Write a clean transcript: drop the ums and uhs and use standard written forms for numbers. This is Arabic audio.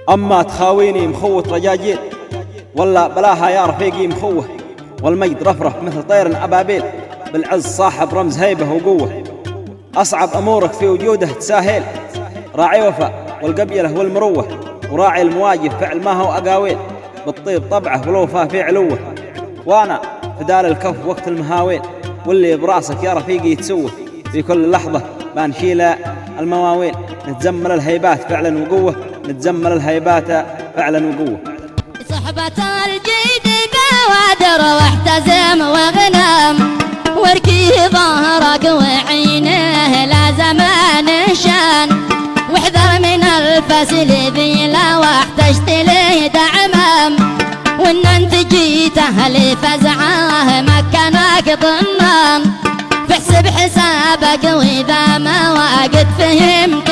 أما تخاويني مخوت رجاجيل، ولا بلاها يا رفيقي مخوه، والمجد رفرف مثل طير أبابيل، بالعز صاحب رمز هيبة وقوة. أصعب أمورك في وجوده تساهل، راعي وفاء والقبيلة والمروة، وراعي المواجب فعل ما هو أقاويل، بالطيب طبعه والوفاء في علوه. وأنا فدال الكف وقت المهاويل، واللي براسك يا رفيقي يتسوه، في كل لحظة بنشيل المواويل. نتزمل الهيبات فعلا وقوة، نتزمل الهيبات فعلا وقوة. صحبة الجيد بوادر واحتزم واغنم، واركي ظهرك وعينه لا زمان شان، واحذر من الفسل ذي لو احتجت له دعمم، وان انت جيته لفزعه مكانك ضمن، فاحسب حسابك واذا ما وقت فهمت